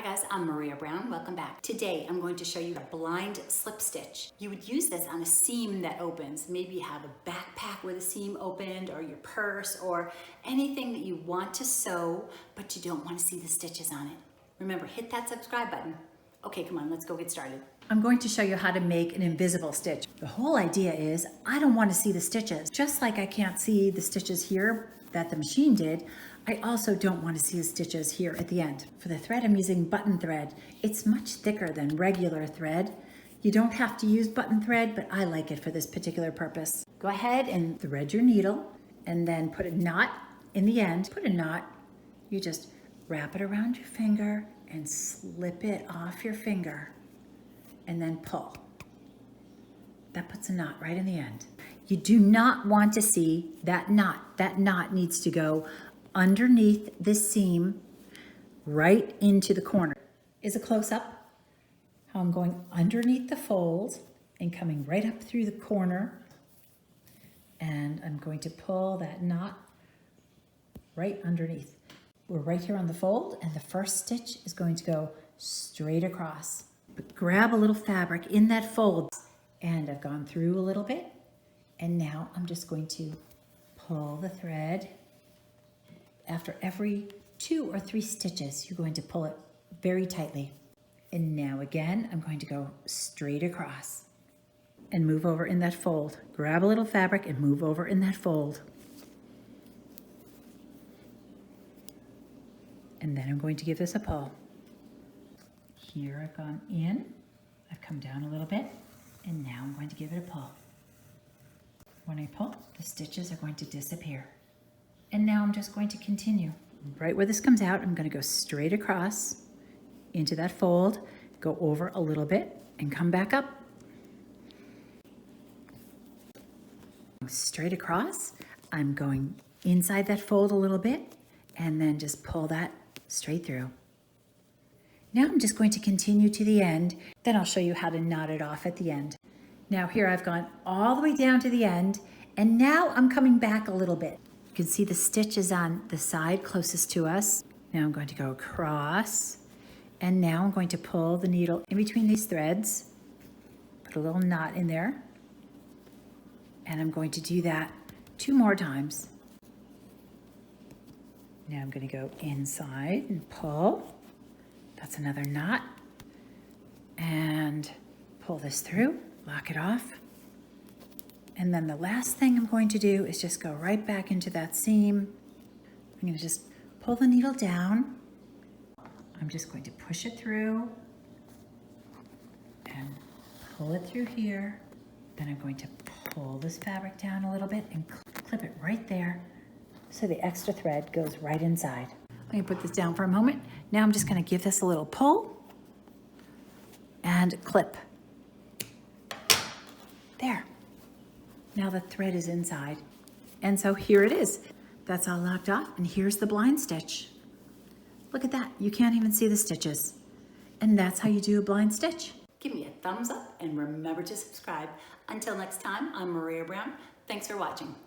Hi guys, I'm Maria Brown. Welcome back. Today I'm going to show you a blind slip stitch. You would use this on a seam that opens. Maybe you have a backpack where the seam opened, or your purse, or anything that you want to sew, but you don't want to see the stitches on it. Remember, hit that subscribe button. Okay, come on, let's go get started. I'm going to show you how to make an invisible stitch. The whole idea is I don't want to see the stitches. Just like I can't see the stitches here that the machine did, I also don't want to see the stitches here at the end. For the thread, I'm using button thread. It's much thicker than regular thread. You don't have to use button thread, but I like it for this particular purpose. Go ahead and thread your needle and then put a knot in the end. Put a knot, you just wrap it around your finger and slip it off your finger and then pull. That puts a knot right in the end. You do not want to see that knot. That knot needs to go underneath this seam right into the corner. Is a close-up how I'm going underneath the fold and coming right up through the corner, and I'm going to pull that knot right underneath. We're right here on the fold, and the first stitch is going to go straight across. But grab a little fabric in that fold, and I've gone through a little bit, and now I'm just going to pull the thread. After every 2 or 3 stitches, you're going to pull it very tightly. And now again, I'm going to go straight across and move over in that fold. Grab a little fabric and move over in that fold. And then I'm going to give this a pull. Here I've gone in, I've come down a little bit, and now I'm going to give it a pull. When I pull, the stitches are going to disappear. And now I'm just going to continue. Right where this comes out, I'm going to go straight across into that fold, go over a little bit, and come back up. Straight across, I'm going inside that fold a little bit, and then just pull that straight through. Now I'm just going to continue to the end, then I'll show you how to knot it off at the end. Now here I've gone all the way down to the end, and now I'm coming back a little bit. You can see the stitches on the side closest to us. Now I'm going to go across, and now I'm going to pull the needle in between these threads, put a little knot in there, and I'm going to do that 2 more times. Now I'm going to go inside and pull. That's another knot, and pull this through, lock it off. And then the last thing I'm going to do is just go right back into that seam. I'm going to just pull the needle down. I'm just going to push it through and pull it through here. Then I'm going to pull this fabric down a little bit and clip it right there so the extra thread goes right inside. I'm going to put this down for a moment. Now I'm just going to give this a little pull and clip. There. Now the thread is inside. And so here it is. That's all locked off, and here's the blind stitch. Look at that. You can't even see the stitches. And that's how you do a blind stitch. Give me a thumbs up and remember to subscribe. Until next time, I'm Maria Brown. Thanks for watching.